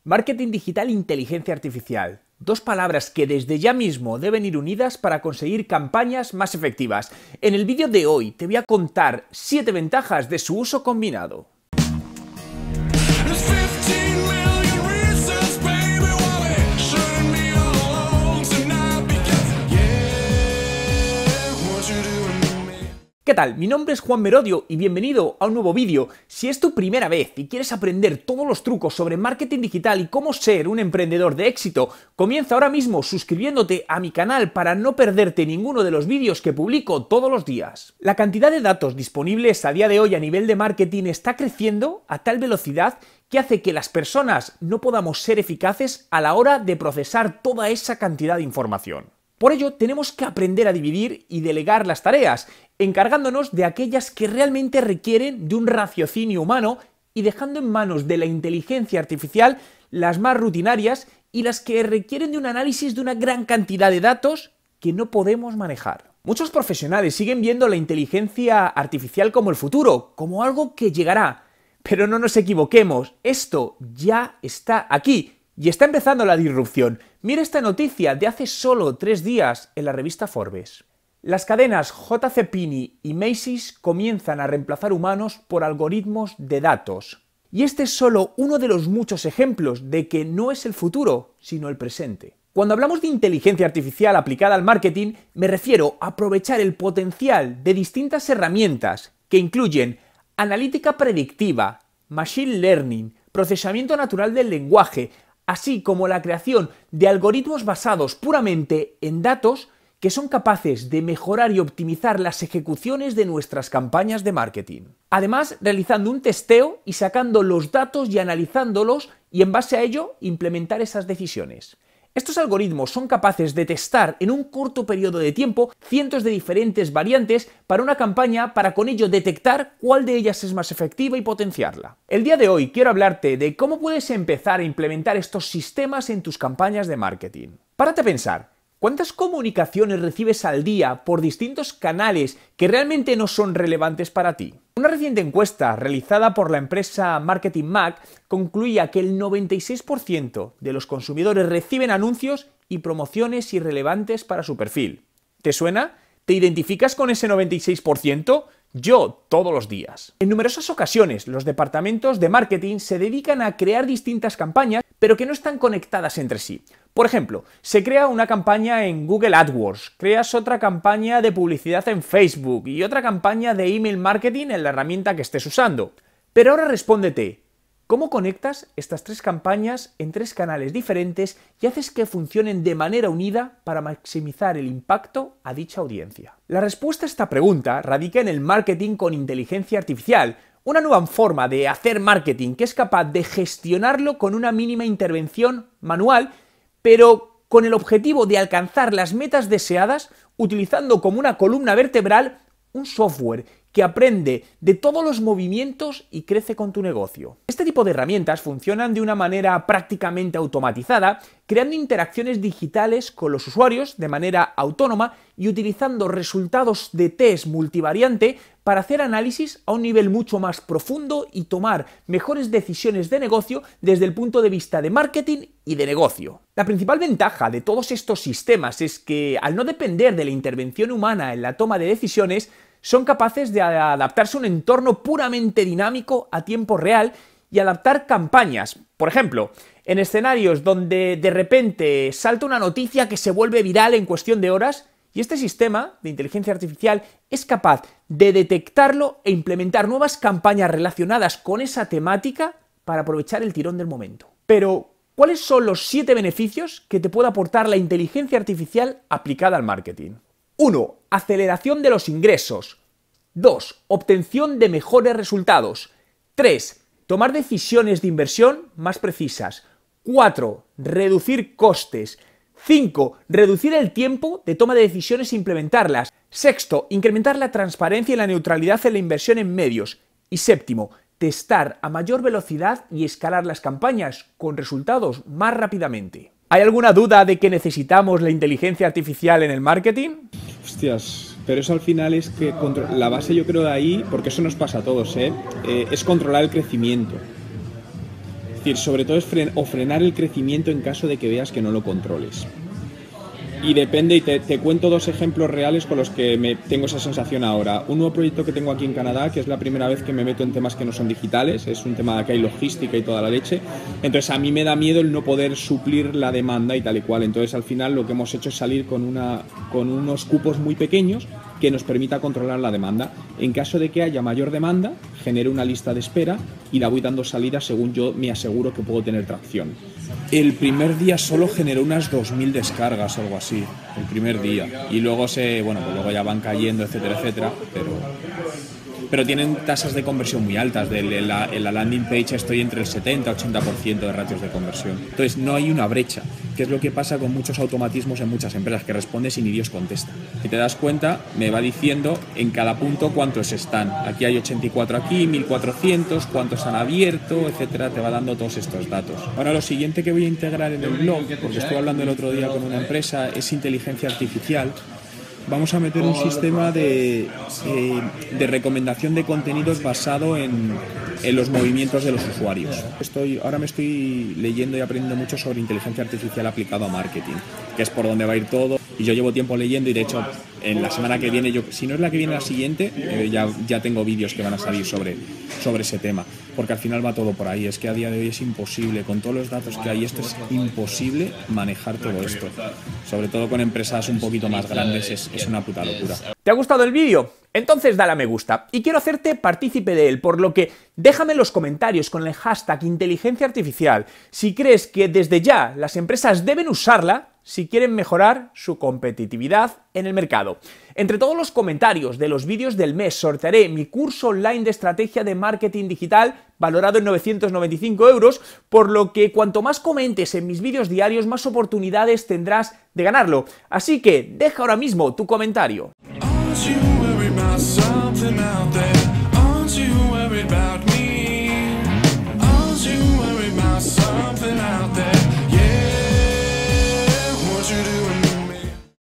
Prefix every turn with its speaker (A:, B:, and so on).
A: Marketing digital e inteligencia artificial. Dos palabras que desde ya mismo deben ir unidas para conseguir campañas más efectivas. En el vídeo de hoy te voy a contar 7 ventajas de su uso combinado. ¿Qué tal? Mi nombre es Juan Merodio y bienvenido a un nuevo vídeo. Si es tu primera vez y quieres aprender todos los trucos sobre marketing digital y cómo ser un emprendedor de éxito, comienza ahora mismo suscribiéndote a mi canal para no perderte ninguno de los vídeos que publico todos los días. La cantidad de datos disponibles a día de hoy a nivel de marketing está creciendo a tal velocidad que hace que las personas no podamos ser eficaces a la hora de procesar toda esa cantidad de información. Por ello, tenemos que aprender a dividir y delegar las tareas, encargándonos de aquellas que realmente requieren de un raciocinio humano y dejando en manos de la inteligencia artificial las más rutinarias y las que requieren de un análisis de una gran cantidad de datos que no podemos manejar. Muchos profesionales siguen viendo la inteligencia artificial como el futuro, como algo que llegará. Pero no nos equivoquemos, esto ya está aquí. Y está empezando la disrupción. Mira esta noticia de hace solo 3 días en la revista Forbes. Las cadenas JCPenney y Macy's comienzan a reemplazar humanos por algoritmos de datos. Y este es solo uno de los muchos ejemplos de que no es el futuro, sino el presente. Cuando hablamos de inteligencia artificial aplicada al marketing, me refiero a aprovechar el potencial de distintas herramientas que incluyen analítica predictiva, machine learning, procesamiento natural del lenguaje, así como la creación de algoritmos basados puramente en datos que son capaces de mejorar y optimizar las ejecuciones de nuestras campañas de marketing. Además, realizando un testeo y sacando los datos y analizándolos y en base a ello implementar esas decisiones. Estos algoritmos son capaces de testar en un corto periodo de tiempo cientos de diferentes variantes para una campaña para con ello detectar cuál de ellas es más efectiva y potenciarla. El día de hoy quiero hablarte de cómo puedes empezar a implementar estos sistemas en tus campañas de marketing. Párate a pensar, ¿cuántas comunicaciones recibes al día por distintos canales que realmente no son relevantes para ti? Una reciente encuesta realizada por la empresa Marketing Mag concluía que el 96% de los consumidores reciben anuncios y promociones irrelevantes para su perfil. ¿Te suena? ¿Te identificas con ese 96%? Yo, todos los días. En numerosas ocasiones, los departamentos de marketing se dedican a crear distintas campañas, pero que no están conectadas entre sí. Por ejemplo, se crea una campaña en Google AdWords, creas otra campaña de publicidad en Facebook y otra campaña de email marketing en la herramienta que estés usando. Pero ahora respóndete, ¿cómo conectas estas 3 campañas en 3 canales diferentes y haces que funcionen de manera unida para maximizar el impacto a dicha audiencia? La respuesta a esta pregunta radica en el marketing con inteligencia artificial, una nueva forma de hacer marketing que es capaz de gestionarlo con una mínima intervención manual, pero con el objetivo de alcanzar las metas deseadas utilizando como una columna vertebral un software que aprende de todos los movimientos y crece con tu negocio. Este tipo de herramientas funcionan de una manera prácticamente automatizada, creando interacciones digitales con los usuarios de manera autónoma y utilizando resultados de test multivariante para hacer análisis a un nivel mucho más profundo y tomar mejores decisiones de negocio desde el punto de vista de marketing y de negocio. La principal ventaja de todos estos sistemas es que, al no depender de la intervención humana en la toma de decisiones, son capaces de adaptarse a un entorno puramente dinámico a tiempo real y adaptar campañas. Por ejemplo, en escenarios donde de repente salta una noticia que se vuelve viral en cuestión de horas, y este sistema de inteligencia artificial es capaz de detectarlo e implementar nuevas campañas relacionadas con esa temática para aprovechar el tirón del momento. Pero, ¿cuáles son los 7 beneficios que te puede aportar la inteligencia artificial aplicada al marketing? 1. Aceleración de los ingresos. 2. Obtención de mejores resultados. 3. Tomar decisiones de inversión más precisas. 4. Reducir costes. 5. Reducir el tiempo de toma de decisiones e implementarlas. 6. Incrementar la transparencia y la neutralidad en la inversión en medios. Y 7. Testar a mayor velocidad y escalar las campañas con resultados más rápidamente. ¿Hay alguna duda de que necesitamos la inteligencia artificial en el marketing?
B: Hostias, pero eso al final es que la base, yo creo, de ahí, porque eso nos pasa a todos, es controlar el crecimiento. Es decir, sobre todo es frenar el crecimiento en caso de que veas que no lo controles. Y depende, y te cuento dos ejemplos reales con los que tengo esa sensación ahora. Un nuevo proyecto que tengo aquí en Canadá, que es la primera vez que me meto en temas que no son digitales, es un tema que hay logística y toda la leche. Entonces a mí me da miedo el no poder suplir la demanda y tal y cual. Entonces al final lo que hemos hecho es salir con unos cupos muy pequeños que nos permita controlar la demanda. En caso de que haya mayor demanda, genero una lista de espera y la voy dando salida según yo me aseguro que puedo tener tracción. El primer día solo generó unas 2000 descargas o algo así, el primer día. Y luego pues luego ya van cayendo, etcétera, etcétera, pero tienen tasas de conversión muy altas. En la landing page estoy entre el 70-80% de ratios de conversión. Entonces no hay una brecha, que es lo que pasa con muchos automatismos en muchas empresas, que respondes y ni Dios contesta. Si te das cuenta, me va diciendo en cada punto cuántos están. Aquí hay 84 aquí, 1400, cuántos han abierto, etcétera, te va dando todos estos datos. Ahora lo siguiente que voy a integrar en el blog, porque estuve hablando el otro día con una empresa, es inteligencia artificial. Vamos a meter un sistema de recomendación de contenidos basado en los movimientos de los usuarios. Ahora me estoy leyendo y aprendiendo mucho sobre inteligencia artificial aplicada a marketing, que es por donde va a ir todo. Y yo llevo tiempo leyendo y de hecho en la semana que viene, si no es la que viene, la siguiente, ya tengo vídeos que van a salir sobre ese tema, porque al final va todo por ahí. Es que a día de hoy es imposible, con todos los datos que hay, esto es imposible manejar todo esto. Sobre todo con empresas un poquito más grandes es una puta locura.
A: ¿Te ha gustado el vídeo? Entonces dale a me gusta y quiero hacerte partícipe de él, por lo que déjame en los comentarios con el hashtag inteligencia artificial si crees que desde ya las empresas deben usarla si quieren mejorar su competitividad en el mercado. Entre todos los comentarios de los vídeos del mes sortearé mi curso online de estrategia de marketing digital valorado en 995 €, por lo que cuanto más comentes en mis vídeos diarios, más oportunidades tendrás de ganarlo. Así que deja ahora mismo tu comentario.
C: Aren't you worried about something out there? Aren't you worried about